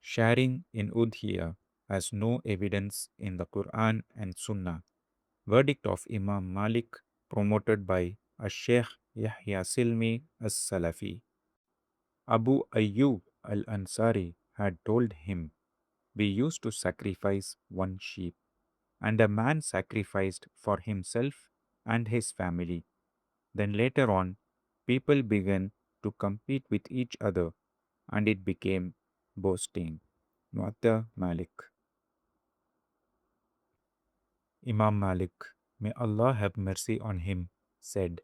Sharing in Udhiyyah has no evidence in the Quran and Sunnah. Verdict of Imam Malik promoted by Shaykh Yahya silmy as-Salafi. Abu Ayyub al-Ansari had told him, "We used to sacrifice one sheep, and a man sacrificed for himself and his family. Then later on, people began to compete with each other, and it became boasting." Muatta Malik. Imam Malik, may Allah have mercy on him, said,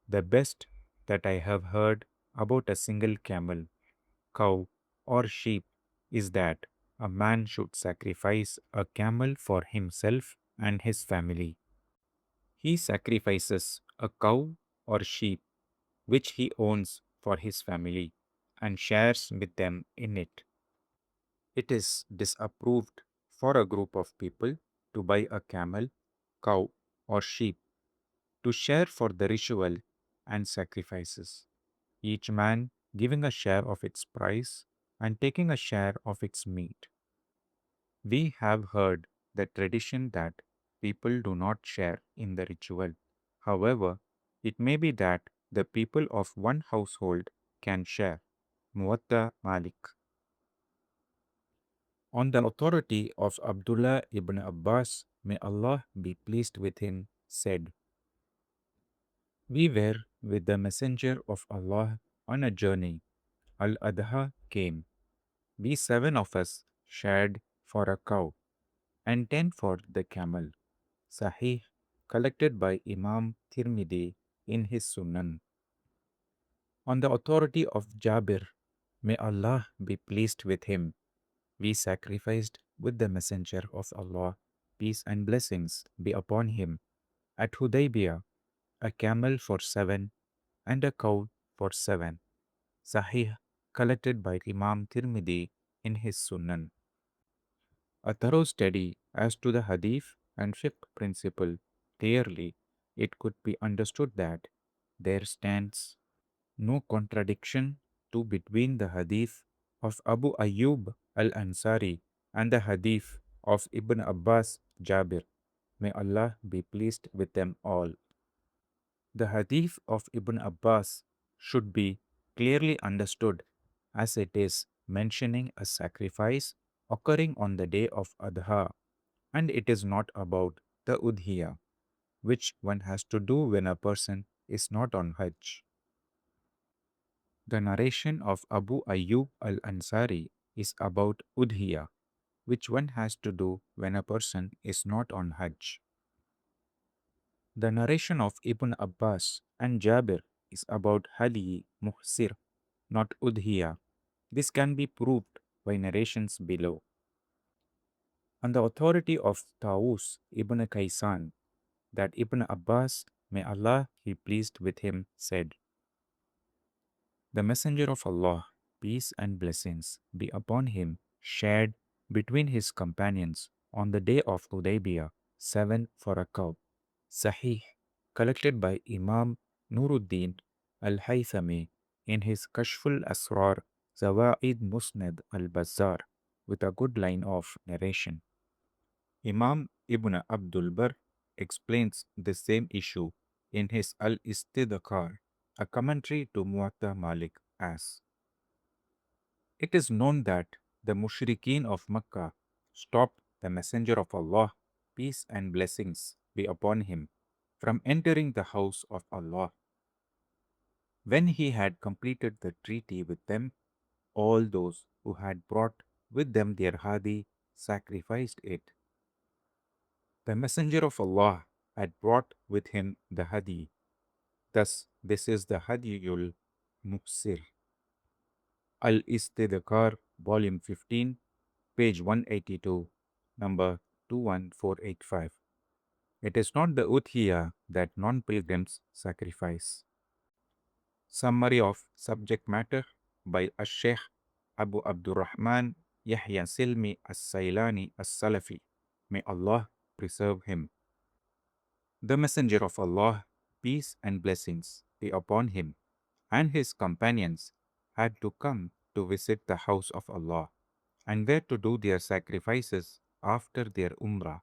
"The best that I have heard about a single camel, cow, or sheep is that a man should sacrifice a camel for himself and his family. He sacrifices a cow or sheep which he owns for his family and shares with them in it. It is disapproved for a group of people to buy a camel, cow, or sheep to share for the ritual and sacrifices, each man giving a share of its price and taking a share of its meat. We have heard the tradition that people do not share in the ritual. However, it may be that the people of one household can share. Muwatta Malik. On the authority of Abdullah ibn Abbas, may Allah be pleased with him, said, "We were with the Messenger of Allah on a journey. Al Adha came. We seven of us shared for a cow and 10 for the camel." Sahih, collected by Imam Tirmidhi in his Sunan. On the authority of Jabir, may Allah be pleased with him, we sacrificed with the Messenger of Allah, peace and blessings be upon him, at Hudaybiyah, a camel for seven and a cow for seven. Sahih, collected by Imam Tirmidhi in his Sunan. A thorough study as to the Hadith and Fiqh principle, clearly it could be understood that there stands no contradiction to between the Hadith of Abu Ayyub al Ansari and the Hadith of Ibn Abbas Jabir. May Allah be pleased with them all. The Hadith of Ibn Abbas should be clearly understood as it is mentioning a sacrifice occurring on the day of Adha, and it is not about the Udhiyyah, which one has to do when a person is not on Hajj. The narration of Abu Ayyub al Ansari is about Udhiyyah, which one has to do when a person is not on Hajj. The narration of Ibn Abbas and Jabir is about Hadi Muhsir, not Udhiya. This can be proved by narrations below. On the authority of Tawus ibn Kaysan, that Ibn Abbas, may Allah be pleased with him, said, "The Messenger of Allah, peace and blessings be upon him, shared between his companions on the day of Hudaybiyah seven for a cow." Sahih, collected by Imam Nuruddin al Haythami in his Kashful Asrar Zawaid Musnad al Bazzar, with a good line of narration. Imam Ibn Abdul Barr explains the same issue in his Al Istidkar, a commentary to Muwatta Malik, as it is known that the mushrikeen of Makkah stopped the Messenger of Allah, peace and blessings be upon him, from entering the house of Allah. When he had completed the treaty with them, all those who had brought with them their Hadi sacrificed it. The Messenger of Allah had brought with him the Hadi. Thus, this is the Hadiyul Muksir. Al Istidkar, Volume 15, page 182, number 21485. It is not the Udhiya that non pilgrims sacrifice. Summary of subject matter by Sheikh Abu Abdurrahman Yahya Silmy as-Saylani as-Salafi. May Allah preserve him. The Messenger of Allah, peace and blessings be upon him, and his companions had to come to visit the house of Allah. and where to do their sacrifices after their umrah.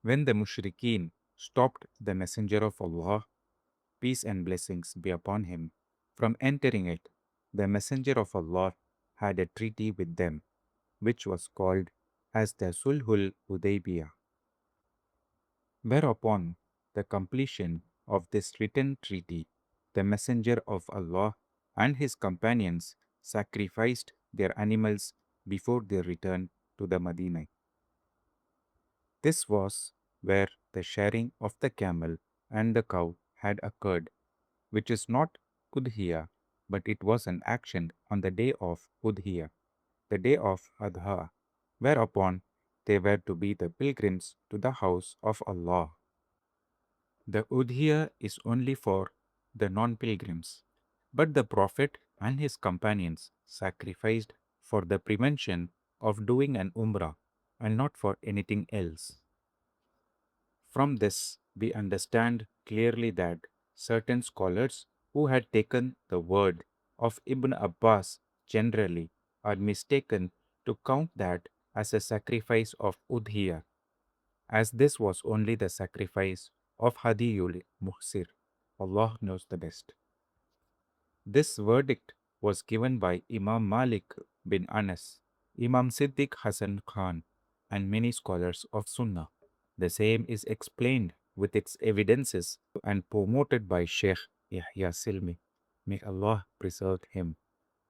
When the mushrikeen stopped the Messenger of Allah, peace and blessings be upon him, from entering it, the Messenger of Allah had a treaty with them, which was called as the Sulhul Hudaybiyah. Whereupon the completion of this written treaty, the Messenger of Allah and his companions sacrificed their animals before their return to the Medina. This was where the sharing of the camel and the cow had occurred, which is not Udhiyyah, but it was an action on the day of Udhiyyah, the day of Adha, whereupon they were to be the pilgrims to the house of Allah. The Udhiya is only for the non pilgrims, but the Prophet and his companions sacrificed for the prevention of doing an Umrah and not for anything else. From this, we understand clearly that certain scholars who had taken the word of Ibn Abbas generally are mistaken to count that as a sacrifice of Udhiya, as this was only the sacrifice of Hadiyul Muhsir. Allah knows the best. This verdict was given by Imam Malik bin Anas, Imam Siddiq Hasan Khan, and many scholars of Sunnah. The same is explained with its evidences and promoted by Shaykh Yahya Silmy. May Allah preserve him.